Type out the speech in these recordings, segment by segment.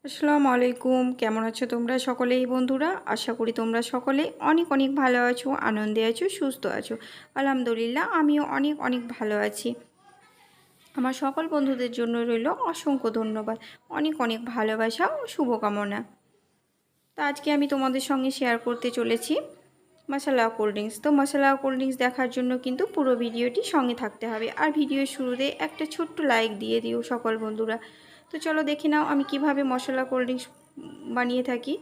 আসসালামু আলাইকুম। কেমন আছো তোমরা সকলেই বন্ধুরা? আশা করি তোমরা সকলে অনেক অনেক ভালো আছো, আনন্দে আছো, সুস্থ আছো। আলহামদুলিল্লাহ আমিও অনেক অনেক ভালো আছি। আমার সকল বন্ধুদের জন্য রইল অসংখ্য ধন্যবাদ, অনেক অনেক ভালোবাসা ও শুভকামনা। তো আজকে আমি তোমাদের সঙ্গে শেয়ার করতে চলেছি মশলা কোল্ড ড্রিঙ্কস। তো মশলা কোল্ড ড্রিঙ্কস দেখার জন্য কিন্তু পুরো ভিডিওটি সঙ্গে থাকতে হবে। আর ভিডিওর শুরুতে একটা ছোট্ট লাইক দিয়ে দিও সকল বন্ধুরা। তো চলো দেখে নাও আমি কিভাবে মশলা কোল্ড ড্রিঙ্কস বানিয়ে থাকি।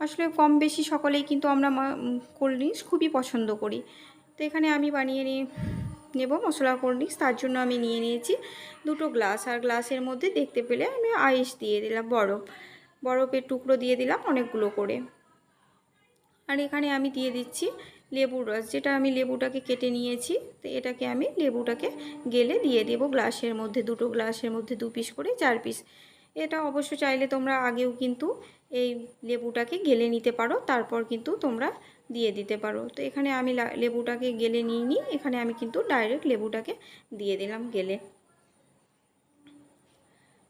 আসলে কম বেশি সকলেই কিন্তু আমরা কোল্ড ড্রিঙ্কস খুবই পছন্দ করি। তো এখানে আমি বানিয়ে নেব মশলা কোল্ড ড্রিঙ্কস। তার জন্য আমি নিয়ে নিয়েছি দুটো গ্লাস, আর গ্লাসের মধ্যে দেখতে পেলে আমি আইস দিয়ে দিলাম, বরফের টুকরো দিয়ে দিলাম অনেকগুলো করে। আর এখানে আমি দিয়ে দিচ্ছি লেবুর রস, যেটা আমি লেবুটাকে কেটে নিয়েছি। তো এটাকে আমি লেবুটাকে গেলে দিয়ে দেব গ্লাসের মধ্যে, দুটো গ্লাসের মধ্যে 2 পিস করে 4 পিস। এটা অবশ্য চাইলে তোমরা আগেও কিন্তু এই লেবুটাকে গেলে নিতে পারো, তারপর কিন্তু তোমরা দিয়ে দিতে পারো। তো এখানে আমি লেবুটাকে গেলে নিইনি, এখানে আমি কিন্তু ডাইরেক্ট লেবুটাকে দিয়ে দিলাম গেলে।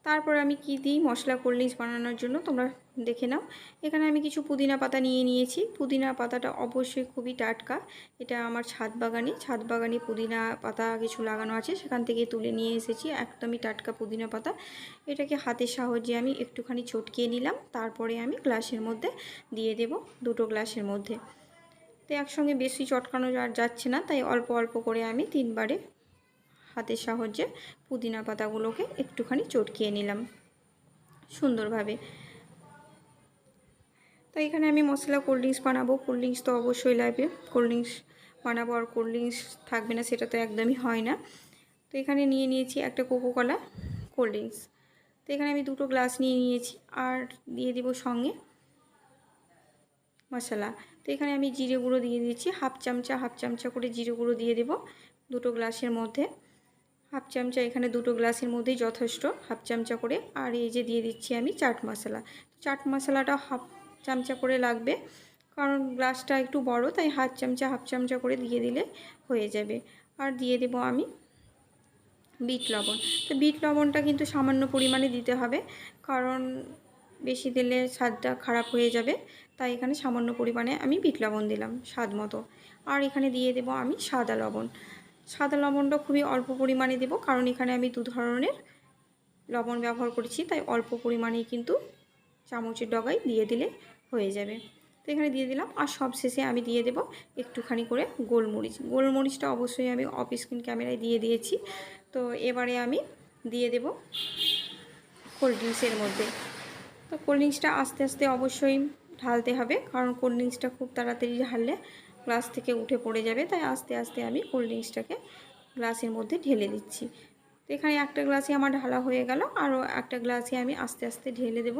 তারপর আমি কি দিই মশলা কোল্ড ড্রিঙ্কস বানানোর জন্য তোমরা দেখে নাও। এখানে আমি কিছু পুদিনা পাতা নিয়ে নিয়েছি। পুদিনা পাতাটা অবশ্যই খুবই টাটকা। এটা আমার ছাদ বাগানে পুদিনা পাতা কিছু লাগানো আছে, সেখান থেকে তুলে নিয়ে এসেছি একদমই টাটকা পুদিনা পাতা। এটাকে হাতের সাহায্যে আমি একটুখানি চটকিয়ে নিলাম, তারপরে আমি গ্লাসের মধ্যে দিয়ে দেব, দুটো গ্লাসের মধ্যে। তো একসঙ্গে বেশি চটকানো যাচ্ছে না, তাই অল্প অল্প করে আমি 3 বারে হাতের সাহায্যে পুদিনা পাতাগুলোকে একটুখানি চটকিয়ে নিলাম সুন্দরভাবে। তো এখানে আমি মশলা কোল্ড ড্রিঙ্কস বানাবো। কোল্ড ড্রিঙ্কস তো অবশ্যই লাগবে, কোল্ড ড্রিঙ্কস বানাবো আর কোল্ড ড্রিঙ্কস থাকবে না সেটা তো একদমই হয় না। তো এখানে নিয়ে নিয়েছি একটা কোকোকোলা কোল্ড ড্রিঙ্কস। তো এখানে আমি দুটো গ্লাস নিয়ে নিয়েছি, আর দিয়ে দিব সঙ্গে মশলা। তো এখানে আমি জিরে গুঁড়ো দিয়ে দিচ্ছি হাফ চামচা করে জিরে গুঁড়ো দিয়ে দেব দুটো গ্লাসের মধ্যে। হাফ চামচা, এখানে দুটো গ্লাসের মধ্যেই যথেষ্ট, হাফ চামচা করে। আর এই যে দিয়ে দিচ্ছি আমি চাট মশলা। চাট মশলাটা হাফ চামচা করে লাগবে, কারণ গ্লাসটা একটু বড়, তাই হাফ চামচা করে দিয়ে দিলে হয়ে যাবে। আর দিয়ে দেব আমি বিট লবণ। তো বিট লবণটা কিন্তু সামান্য পরিমাণে দিতে হবে, কারণ বেশি দিলে স্বাদটা খারাপ হয়ে যাবে। তাই এখানে সামান্য পরিমাণে আমি বিট লবণ দিলাম স্বাদ মতো। আর এখানে দিয়ে দেব আমি সাদা লবণ। সাদা লবণটা খুবই অল্প পরিমাণে দেব, কারণ এখানে আমি 2 ধরনের লবণ ব্যবহার করেছি, তাই অল্প পরিমাণেই কিন্তু চামচের ডগায় দিয়ে দিলে হয়ে যাবে। তো এখানে দিয়ে দিলাম। আর সব শেষে আমি দিয়ে দেব একটুখানি করে গোলমরিচটা অবশ্যই আমি অফ স্ক্রিন ক্যামেরায় দিয়ে দিয়েছি। তো এবারে আমি দিয়ে দেব কোল্ড ড্রিঙ্কসের মধ্যে। তো কোল্ড ড্রিঙ্কসটা আস্তে আস্তে অবশ্যই ঢালতে হবে, কারণ কোল্ড ড্রিঙ্কসটা খুব তাড়াতাড়ি ঢাললে গ্লাস থেকে উঠে পড়ে যাবে। তাই আস্তে আস্তে আমি কোল্ড ড্রিঙ্কসটাকে গ্লাসের মধ্যে ঢেলে দিচ্ছি। তো এখানে একটা গ্লাসে আমার ঢালা হয়ে গেল, আরও একটা গ্লাসে আমি আস্তে আস্তে ঢেলে দেব।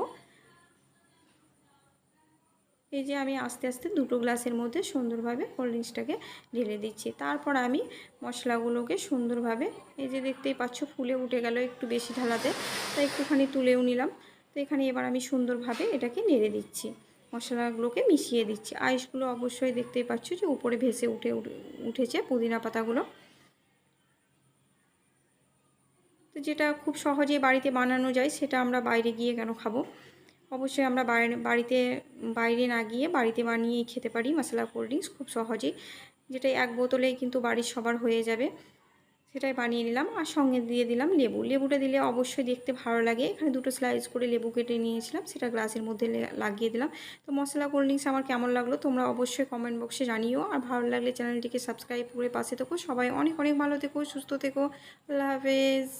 এই যে আমি আস্তে আস্তে দুটো গ্লাসের মধ্যে সুন্দরভাবে কোল্ড ড্রিঙ্কসটাকে ঢেলে দিচ্ছি। তারপর আমি মশলাগুলোকে সুন্দরভাবে, এই যে দেখতেই পাচ্ছ ফুলে উঠে গেল একটু বেশি ঢালাতে, তাই একটুখানি তুলেও নিলাম। তো এখানে এবার আমি সুন্দরভাবে এটাকে নেড়ে দিচ্ছি, মশলাগুলোকে মিশিয়ে দিচ্ছি। আইসগুলো অবশ্যই দেখতেই পাচ্ছ যে উপরে ভেসে উঠেছে পুদিনা পাতাগুলো। তো যেটা খুব সহজেই বাড়িতে বানানো যায়, সেটা আমরা বাইরে গিয়ে কেন খাবো। অবশ্যই আমরা বাইরে না গিয়ে বাড়িতে বানিয়েই খেতে পারি মশলা কোল্ড ড্রিঙ্কস খুব সহজেই, যেটা এক বোতলেই কিন্তু বাড়ির সবার হয়ে যাবে। সেটাই বানিয়ে নিলাম। আর সঙ্গে দিয়ে দিলাম লেবুটা দিলে অবশ্যই দেখতে ভালো লাগে। এখানে দুটো স্লাইস করে লেবু কেটে নিয়েছিলাম, সেটা গ্লাসের মধ্যে লাগিয়ে দিলাম। তো মশলা কোল্ড ড্রিঙ্কস আমার কেমন লাগলো তোমরা অবশ্যই কমেন্ট বক্সে জানিও। আর ভালো লাগলে চ্যানেলটিকে সাবস্ক্রাইব করে পাশে থেকো। সবাই অনেক অনেক ভালো থেকো, সুস্থ থেকো। আল্লাহ হাফেজ।